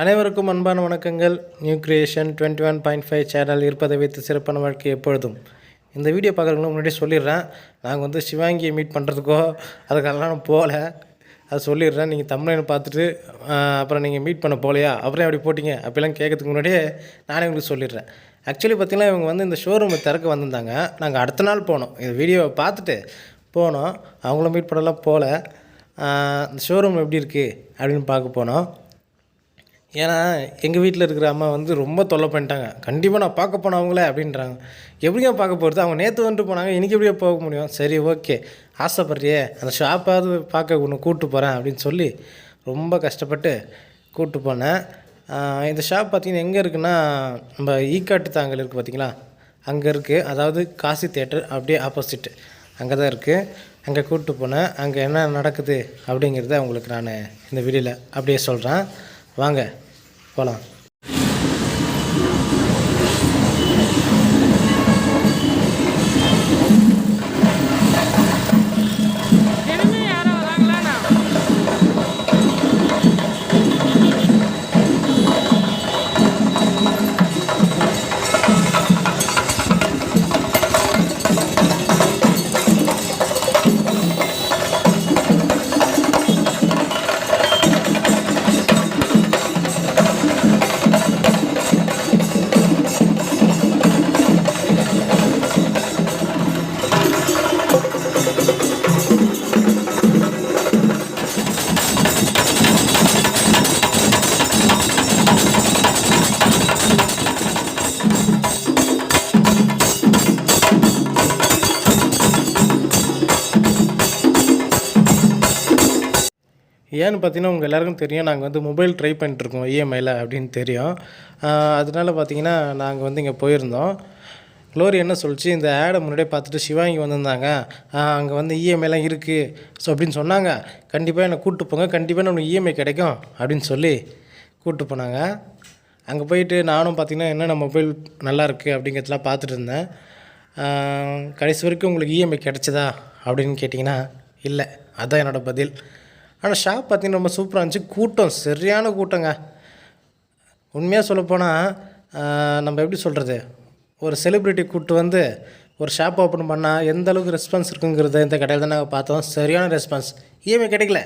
அனைவருக்கும் அன்பான வணக்கங்கள். நியூ கிரியேஷன் 21.5 சேனல் இருப்பதை வைத்து சிறப்பான வாழ்க்கை எப்பொழுதும். இந்த வீடியோ பார்க்குறவங்களும் முன்னாடியே சொல்லிடுறேன், நாங்கள் சிவாங்கியை மீட் பண்ணுறதுக்கோ அதுக்கெல்லாம் நான் போகல. அதை சொல்லிடுறேன். நீங்கள் தமிழ்னு பார்த்துட்டு அப்புறம் நீங்கள் மீட் பண்ண போகலையா, அப்புறம் எப்படி போட்டிங்க அப்படிலாம் கேட்கறதுக்கு முன்னாடியே நானே உங்களுக்கு சொல்லிடுறேன். ஆக்சுவலி பார்த்திங்கன்னா இவங்க இந்த ஷோரூமை திறக்க வந்திருந்தாங்க. நாங்கள் அடுத்த நாள் போனோம். இந்த வீடியோவை பார்த்துட்டு போனோம். அவங்கள மீட் பண்ணலாம் போகல. இந்த ஷோரூம் எப்படி இருக்குது அப்படின்னு பார்க்க போனோம். ஏன்னா எங்கள் வீட்டில் இருக்கிற அம்மா ரொம்ப தொல்லை பண்ணிட்டாங்க. கண்டிப்பாக நான் பார்க்க போனேன் அவங்கள அப்படின்றாங்க. எப்படிங்க பார்க்க போகிறது, அவங்க நேற்று வந்துட்டு போனாங்க, இன்றைக்கி எப்படியா போக முடியும்? சரி ஓகே, ஆசைப்படுறியே, அந்த ஷாப்பாவது பார்க்க ஒன்று கூப்பிட்டு போகிறேன் அப்படின்னு சொல்லி ரொம்ப கஷ்டப்பட்டு கூப்பிட்டு போனேன். இந்த ஷாப் பார்த்திங்கன்னா எங்கே இருக்குன்னா, நம்ம ஈக்காட்டு தாங்கல் இருக்குது பார்த்திங்களா, அங்கே இருக்குது. அதாவது காசி தியேட்டர் அப்படியே ஆப்போசிட் அங்கே தான் இருக்குது. அங்கே கூப்பிட்டு போனேன். அங்கே என்ன நடக்குது அப்படிங்கிறத உங்களுக்கு நான் இந்த வீடியோவில் அப்படியே சொல்கிறேன். வாங்க போகலாம். ஏன்னு பார்த்தீங்கன்னா உங்கள் எல்லாருக்கும் தெரியும், நாங்கள் மொபைல் ட்ரை பண்ணிட்டுருக்கோம் இஎம்ஐயில் அப்படின்னு தெரியும். அதனால பார்த்தீங்கன்னா நாங்கள் இங்கே போயிருந்தோம். க்ளோரி என்ன சொல்லிச்சு, இந்த ஆடை முன்னாடியே பார்த்துட்டு சிவாங்கி வந்திருந்தாங்க, அங்கே இஎம்ஐலாம் இருக்குது ஸோ அப்படின்னு சொன்னாங்க. கண்டிப்பாக என்னை கூப்பிட்டு போங்க, கண்டிப்பாக நம்மளுக்கு இஎம்ஐ கிடைக்கும் அப்படின்னு சொல்லி கூப்பிட்டு போனாங்க. அங்கே போயிட்டு நானும் பார்த்திங்கன்னா என்னென்ன மொபைல் நல்லாயிருக்கு அப்படிங்கிறதுலாம் பார்த்துட்டு இருந்தேன். கடைசி வரைக்கும் உங்களுக்கு இஎம்ஐ கிடச்சிதா அப்படின்னு கேட்டிங்கன்னா இல்லை, அதுதான் என்னோடய பதில். ஆனால் ஷாப் பார்த்திங்கன்னா ரொம்ப சூப்பராக இருந்துச்சு. கூட்டம் சரியான கூட்டங்க. உண்மையாக சொல்லப்போனால் நம்ம எப்படி சொல்கிறது, ஒரு செலிப்ரிட்டி கூப்பிட்டு ஒரு ஷாப் ஓப்பன் பண்ணால் எந்த அளவுக்கு ரெஸ்பான்ஸ் இருக்குங்கிறத இந்த கடையில் தான் நாங்கள் பார்த்தோம். சரியான ரெஸ்பான்ஸ். இஎம்ஐ கிடைக்கல.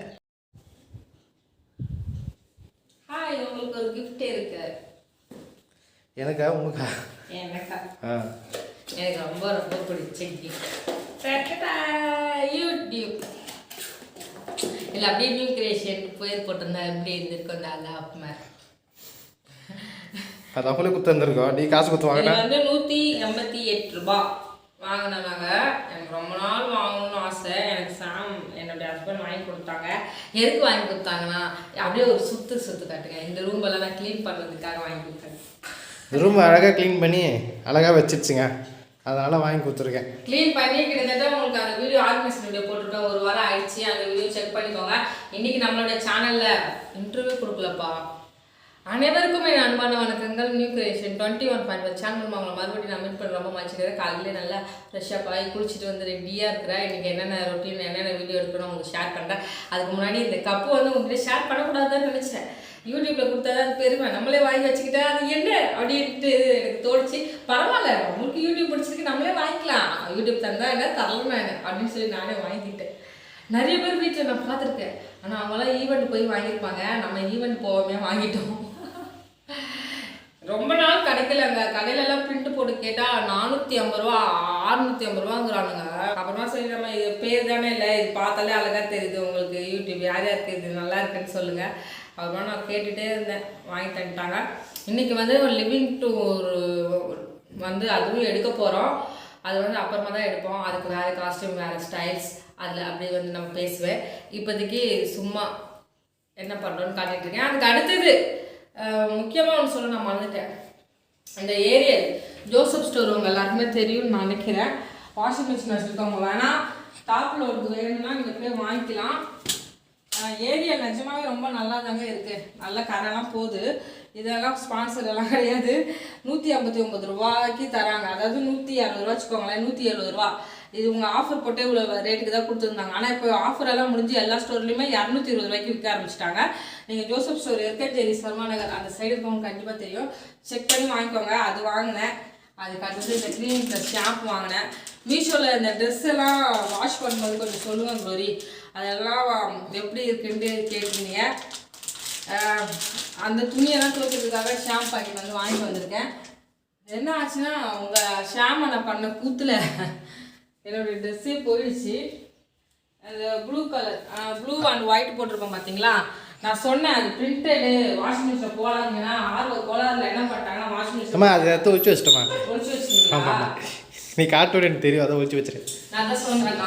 உங்களுக்கு ஒரு கிஃப்ட் இருக்கு. எனக்கா உனக்கா? எனக்கா? எனக்கு ரொம்ப ரொம்ப பிடிச்ச கிஃப்ட். யூடியூப் இல்லை அப்படியே நியூ கிரியேஷன் பேர் போட்டிருந்தா எப்படி இருந்திருக்கும்? நல்லா அப்பமா அது அவங்களே குத்து வந்திருக்கோம். நீ காசு குத்து வாங்கினா 188 ரூபா வாங்கினாங்க. எனக்கு ரொம்ப நாள் வாங்கணும்னு ஆசை. எனக்கு என்னுடைய ஹஸ்பண்ட் வாங்கி கொடுத்தாங்க. எதுக்கு வாங்கி கொடுத்தாங்கன்னா, அப்படியே ஒரு சுத்து காட்டுங்க. இந்த ரூம் எல்லாம் நான் க்ளீன் பண்ணுறதுக்காக வாங்கி கொடுத்தாங்க. இந்த ரூம் அழகாக க்ளீன் பண்ணி அழகாக வச்சிருச்சுங்க, அதனால் வாங்கி கொடுத்துருக்கேன். க்ளீன் பண்ணி கிட்டத்தட்ட உங்களுக்கு அந்த வீடியோ ஆர்கனைசேஷன் வீடியோ போட்டுருக்கோம். ஒரு வாரம் ஆயிடுச்சு. அந்த வீடியோ செக் பண்ணிக்கோங்க. இன்றைக்கி நம்மளோட சேனலில் இன்டர்வியூ கொடுக்கலப்பா. அனைவருக்கும் என் அன்பான வணக்கங்கள். நியூ கிரியேஷன் 21.5 சேனல் உங்களை மறுபடியும் நான் மீட் பண்ண ரொம்ப மகிழ்ச்சிக்கிறேன். காலையில் நல்லா ஃப்ரெஷ்ஷாக ஆகி குளிச்சுட்டு ரெடியாக இருக்கிறேன். இன்றைக்கி என்னென்ன ரொட்டீன் என்னென்ன வீடியோ எடுக்கணும் உங்களுக்கு ஷேர் பண்ணுறேன். அதுக்கு முன்னாடி இந்த கப்பு உங்கள்கிட்ட ஷேர் பண்ணக்கூடாதுன்னு நினச்சேன். யூடியூப்பில் கொடுத்தா அது பெருமை, நம்மளே வாங்கி வச்சுக்கிட்டா அது என்ன அப்படின்ட்டு எனக்கு தோடிச்சு. பரவாயில்ல, உங்களுக்கு யூடியூப் பிடிச்சிருக்கு, நம்மளே வாங்கிக்கலாம். யூடியூப் தந்தா என்ன, தரலன்னா என்ன அப்படின்னு சொல்லி நானே வாங்கிக்கிட்டேன். நிறைய பேர் வீட்டில் நான் பார்த்துருக்கேன். ஆனால் அவங்களாம் ஈவெண்ட் போய் வாங்கியிருப்பாங்க. நம்ம ஈவெண்ட் போகாமே வாங்கிட்டோம். ரொம்ப நாள் கிடைக்கல. அங்கே கடையிலலாம் பிரிண்ட் போட்டு கேட்டால் 450 ரூபா 650 ரூபாங்கிறானுங்க. அப்புறமா சரி, நம்ம இது பேர் தானே, இல்லை இது பார்த்தாலே அழகாக தெரியுது உங்களுக்கு யூடியூப் யார் யாருக்கு இது நல்லா இருக்குன்னு சொல்லுங்கள். அப்புறமா நான் கேட்டுகிட்டே இருந்தேன், வாங்கி தந்துட்டாங்க. இன்றைக்கி ஒரு லிவிங் டூர் அதுவும் எடுக்க போகிறோம். அது அப்புறமா தான் எடுப்போம். அதுக்கு வேறு காஸ்டியூம், வேறு ஸ்டைல்ஸ், அதில் அப்படியே நம்ம பேசுவேன். இப்போதைக்கு சும்மா என்ன பண்ணுறோன்னு காட்டிகிட்ருக்கேன். அதுக்கு அடுத்தது முக்கியமாக ஒன்று சொல்ல நான் மறந்துட்டேன். இந்த ஏரியல் ஜோசப் ஸ்டோர் உங்கள் எல்லாருக்குமே தெரியும்னு நான் நினைக்கிறேன். வாஷிங் மிஷின் வச்சுருக்கவங்க வேணால் டாப் லோடுக்கு வேணும்னா நீங்கள் போய் வாங்கிக்கலாம். ஏரியல் நிஜமாவே ரொம்ப நல்லா தாங்க இருக்குது. நல்ல கரெல்லாம் போகுது. இதெல்லாம் ஸ்பான்சர் எல்லாம் கிடையாது. 159 ரூபாய்க்கு தராங்க. அதாவது 160 ரூபா வச்சுக்கோங்களேன், 170 ரூபா. இது உங்கள் ஆஃபர் போட்டே இவ்வளோ ரேட்டுக்கு தான் கொடுத்துருந்தாங்க. ஆனால் இப்போ ஆஃபர் எல்லாம் முடிஞ்சு எல்லா ஸ்டோர்லையுமே 220 ரூபாய்க்கு விற்க ஆரம்பிச்சிட்டாங்க. நீங்கள் ஜோசப் ஸ்டோர் ஜெரி சர்மா நகர் அந்த சைடு இருக்கவங்க கண்டிப்பாக தெரியும், செக் பண்ணி வாங்கிக்கோங்க. அது வாங்கினேன். அதுக்கு அடுத்தது இந்த க்ரீன் ப்ளஸ் ஷாம்பு வாங்கினேன். மீஷோவில் இந்த ட்ரெஸ் எல்லாம் வாஷ் பண்ணும்போது கொஞ்சம் சொல்லுங்கள் க்ளோரி, அதெல்லாம் எப்படி இருக்குன்ட்டு கேட்டிருந்தீங்க. அந்த துணியெல்லாம் துவைக்கிறதுக்காக ஷாம்பு பாக்கெட் வந்து வாங்கிட்டு வந்திருக்கேன். என்ன ஆச்சுன்னா உங்கள் ஷாம்பை நான் பண்ண கூத்தில் என்னுடைய ட்ரெஸ்ஸே போயிடுச்சு. அந்த ப்ளூ அண்ட் ஒயிட் போட்டிருப்போம் பார்த்தீங்களா, நான் சொன்னேன் அது பிரிண்டடு வாஷிங் மிஷினில் போடாதீங்கன்னா கோளாறுல என்ன பண்ணிட்டாங்கன்னா வாஷிங் மிஷின் அதை எடுத்து வச்சு வச்சிட்டோமா? ஒழிச்சு வச்சுருக்கீங்களா? நீ காட்டோட எனக்கு தெரியும், அதை வச்சு வச்சிரு. நான் தான் சொன்னேன்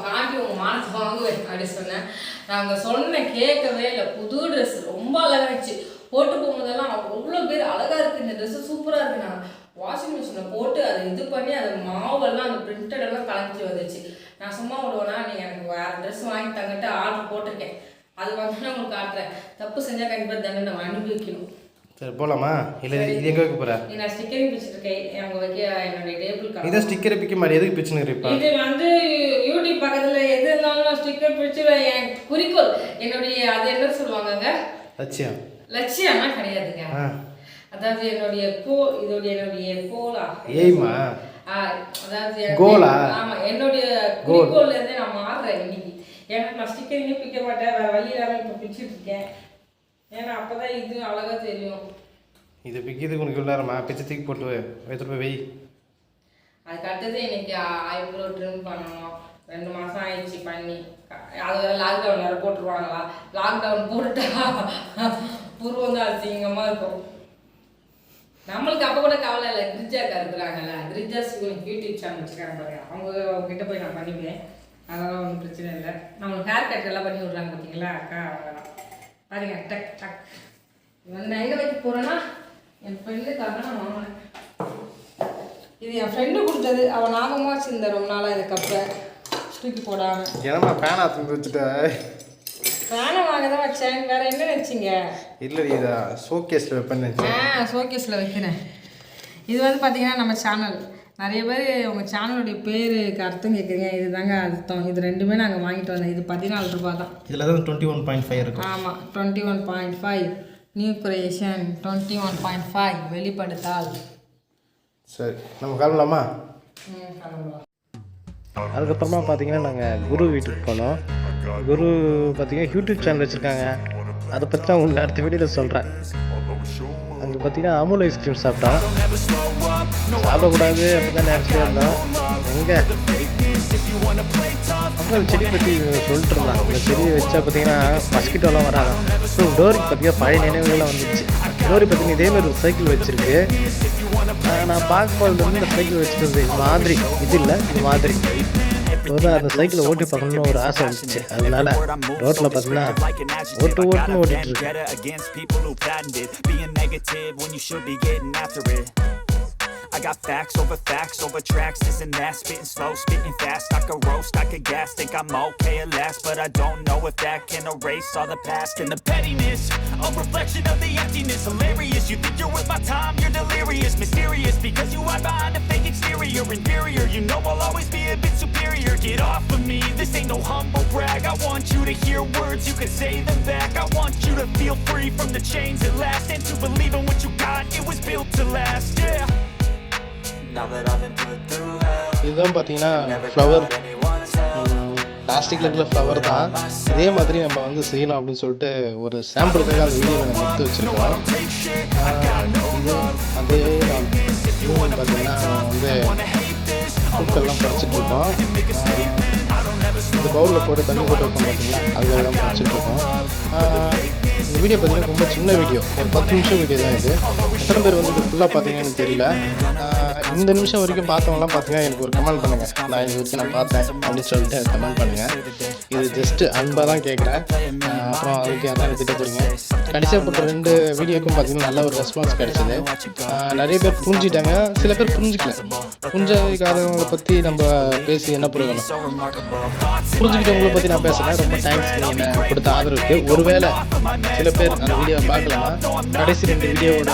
காட்டி உங்கள் மானத்தை வாங்குவேன் அப்படி சொன்னேன். நாங்கள் சொன்னேன் கேட்கவே இல்லை. புது ட்ரெஸ் ரொம்ப அழகாக இருந்துச்சு. போட்டு போகும்போதெல்லாம் அவ்வளோ பேர் அழகாக இருக்குது, இந்த ட்ரெஸ்ஸு சூப்பராக இருக்குது. நான் வாஷிங் மிஷினில் போட்டு அதை இது பண்ணி அது மாவெல்லாம் அந்த பிரிண்டடெல்லாம் கலந்துட்டு வந்துச்சு. நான் சும்மா விடுவேன்னா நீங்கள் எனக்கு வேறு ட்ரெஸ் வாங்கி தங்கிட்டு ஆர்டர் போட்டிருக்கேன். அது வந்து நான் உங்களுக்கு காட்டுறேன். தப்பு செஞ்சால் கண்டிப்பாக தண்டனை நம்ம அனுபவிக்கணும். சரி போகலாமா? இல்லை இது எங்கே வைக்க போகிறேன்? நான் ஸ்டிக்கரிங் பிடிச்சிருக்கேன் அங்கே வைக்க என்னுடைய டேபிள். இதை ஸ்டிக்கரை பிக்க மாதிரி எதுக்கு பிச்சுன்னு? இது வந்து யூடியூப் பக்கத்தில் எது இருந்தாலும் நான் ஸ்டிக்கர் பிடிச்சி என் குறிக்கோள் என்னுடைய அது என்ன சொல்லுவாங்கங்க, லட்சியம். லட்சியம்னா கிடையாதுங்க. அதாவது என்னுடைய என்னுடைய கோலா ஏய்மா அதாவது கோலா. ஆமாம், என்னுடைய குறிக்கோள்ல இருந்து நான் மாறுறேன் இன்னைக்கு. ஏன்னா நான் ஸ்டிக்கரிங்கே பிக்க மாட்டேன், வேறு வழி இல்லாமல் இப்போ பிடிச்சிட்டு இருக்கேன். ஏன்னா அப்போ தான் இது அழகாக தெரியும். இது பிக்கிறதுக்கு உனக்கு இல்லாரம்மா, பிச்சு தூக்கி போட்டு எடுத்துட்டு போய் வை. அதுக்கு அடுத்தது இன்னைக்கு ஐப்ரோ ட்ரிம் பண்ணணும். 2 மாதம் ஆயிடுச்சு பண்ணி. அது வேறு லாக்டவுன் வேறு போட்டுருவாங்களா? லாக்டவுன் போட்டுட்டா புருவம் தான் அசிங்கமாக இருக்கும். நம்மளுக்கு அப்போ கூட கவலை இல்லை. கிரிஜாக்கா இருக்கிறாங்கல்ல, கிரிஜாஸ் யூடியூப் சேனல் வச்சுருக்காங்க பாருங்க, அவங்க கிட்ட போய் நான் பண்ணிக்குவேன். அதெல்லாம் ஒன்றும் பிரச்சனை இல்லை. நம்மளுக்கு ஹேர் கட் எல்லாம் பண்ணி விட்றாங்க பார்த்தீங்களா அக்கா, அவங்கலாம் பாருங்க. டக் டக் நான் எங்கே வைக்க போகிறேன்னா என் ஃப்ரெண்டுக்காக நான் வாங்கினேன். இது என் ஃப்ரெண்டு கொடுத்தது. அவன் ஞாபகமாக வச்சுருந்த ரொம்ப நாளாக இது கப்பை தூக்கி போடாமல். ஏன்னா பேனா தூக்கி வச்சுட்ட? பேனை வாங்க தான் வச்சேன், வேற என்ன வச்சிங்க? இல்லை இதை ஷோகேஸில் வைப்பேன்னு நினச்சேன். ஷோகேஸில் வைக்கிறேன். இது வந்து பார்த்தீங்கன்னா நம்ம சேனல் நிறைய பேர் உங்கள் சேனலுடைய பேருக்கு அர்த்தம் கேட்குறீங்க. இது தாங்க அர்த்தம். இது ரெண்டுமே நாங்கள் வாங்கிட்டு வந்தோம். இது 14 ரூபா தான். இதில் தான் 21.5 இருக்கும். ஆமாம், 21.5 நியூ கிரியேஷன் 21.5 வெளிப்படுத்தால். சரி நம்ம கிளம்பலாமா? கிளம்பலாம். அதுக்கப்புறமா பார்த்தீங்கன்னா நாங்கள் குரு வீட்டுக்கு போனோம். குரு பார்த்தீங்கன்னா யூடியூப் சேனல் வச்சுருக்காங்க. அதை பற்றி நான் உங்களுக்கு அடுத்த வீடியோவில் சொல்கிறேன். அங்கே பார்த்தீங்கன்னா அமுல் ஐஸ்கிரீம் சாப்பிட்டோம். சாப்பிடக்கூடாது அப்படி தான் நினச்சிட்டே இருந்தோம். எங்கே அப்புறம் செடி பற்றி சொல்லிட்டு இருந்தான். அந்த செடியை வச்சா பார்த்தீங்கன்னா மஸ்கிட்டோலாம் வராது. ஸோ டோரிக்கு பார்த்தீங்கன்னா பழைய நினைவுகள்லாம் வந்துச்சு. டோரி பார்த்தீங்கன்னா இதேமாதிரி ஒரு சைக்கிள் வச்சுருக்கு. நான் பார்க்கும்போது வந்து இந்த சைக்கிள் வச்சுருந்தது இது மாதிரி, இது இல்லை இது மாதிரி ஒரு அந்த சைக்கிளை ஓட்டி பார்க்கணும்னு ஒரு ஆசை வந்துச்சு. அதனால ரோட்டில் பார்த்தீங்கன்னா ஓட்டுன்னு ஓட்டிட்டு இருக்கு. I got facts over tracks, isn't that spitting slow, spitting fast, I could roast, I could gas, think I'm okay at last, but I don't know if that can erase all the past and the pettiness, a reflection of the emptiness, hilarious, you think you're worth my time, you're delirious, mysterious, because you hide behind a fake exterior, inferior, you know I'll always be a bit superior, get off of me, this ain't no humble brag, I want you to hear words, you can say them back, I want you to feel free from the chains that last, and to believe in what you got, it was built to last, yeah. இதுதான் பார்த்தீங்கன்னா flower, பிளாஸ்டிக்கில் இருக்கிற flower தான். இதே மாதிரி நம்ம வந்து செய்யலாம் அப்படின்னு சொல்லிட்டு ஒரு சாம்பிளுக்காக அந்த வீடியோ நம்ம எடுத்து வச்சுருக்கோம். அதே இன்னும் பார்த்தீங்கன்னா வந்து பூக்கள்லாம் பறிச்சிட்ருக்கோம். இந்த பவுலில் போட்டு தண்ணி போட்டு வைப்போம் பார்த்தீங்கன்னா அதுதான் பறிச்சிட்ருக்கோம். இந்த வீடியோ பார்த்தீங்கன்னா ரொம்ப சின்ன வீடியோ, ஒரு 10 நிமிஷம் வீடியோ தான் இது. எத்தனை பேர் வந்து இது ஃபுல்லாக பார்த்தீங்கன்னு தெரியல. இந்த நிமிஷம் வரைக்கும் பார்த்தவங்களாம் பார்த்தீங்கன்னா எனக்கு ஒரு கமெண்ட் பண்ணுங்கள், நான் இது வரைக்கும் நான் பார்த்தேன் அப்படின்னு சொல்லிட்டு கமெண்ட் பண்ணுங்கள். இது ஜஸ்ட்டு அன்பாக தான் கேட்குறேன். அப்புறம் அதுக்கு யாரும் திட்ட போகிறீங்க. கடைசியாக போட்ட 2 வீடியோக்கும் பார்த்தீங்கன்னா நல்ல ஒரு ரெஸ்பான்ஸ் கிடைச்சிது. நிறைய பேர் புரிஞ்சுட்டாங்க, சில பேர் புரிஞ்சிக்கல. புரிஞ்சாதவங்களை பற்றி நம்ம பேசி என்ன பிரயோஜனம்? புரிஞ்சுக்கிட்டவங்களை பற்றி நான் பேசுகிறேன். ரொம்ப தேங்க்ஸ் நீங்கள் கொடுத்த ஆதரவுக்கு. ஒருவேளை சில பேர் அந்த வீடியோவை பார்க்கலன்னா கடைசி 2 வீடியோவோட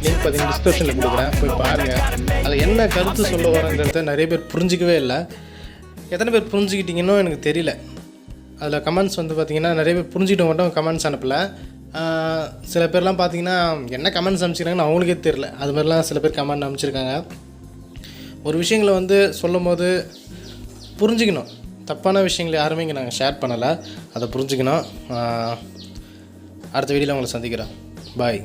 லிங்க் பார்த்தீங்கன்னா டிஸ்கிரிப்ஷனில் கொடுக்குறேன், போய் பாருங்கள். அது என்ன கருத்து சொல்ல வரேன்றத நிறைய பேர் புரிஞ்சிக்கவே இல்லை. எத்தனை பேர் புரிஞ்சுக்கிட்டீங்கன்னு எனக்கு தெரியல. அதில் கமெண்ட்ஸ் வந்து பார்த்திங்கன்னா நிறைய பேர் புரிஞ்சுக்கிட்ட மட்டும் கமெண்ட்ஸ் அனுப்பலை. சில பேர்லாம் பார்த்திங்கன்னா என்ன கமெண்ட்ஸ் அனுப்பிச்சிருக்காங்கன்னு அவங்களுக்கே தெரியல. அது மாதிரிலாம் சில பேர் கமெண்ட் அனுப்பிச்சிருக்காங்க. ஒரு விஷயங்களை வந்து சொல்லும் போது புரிஞ்சுக்கணும். தப்பான விஷயங்களை யாருமே இங்கே நாங்கள் ஷேர் பண்ணலை, அதை புரிஞ்சுக்கணும். அடுத்த வீடியோவில் உங்களை சந்திக்கிறேன். பாய்.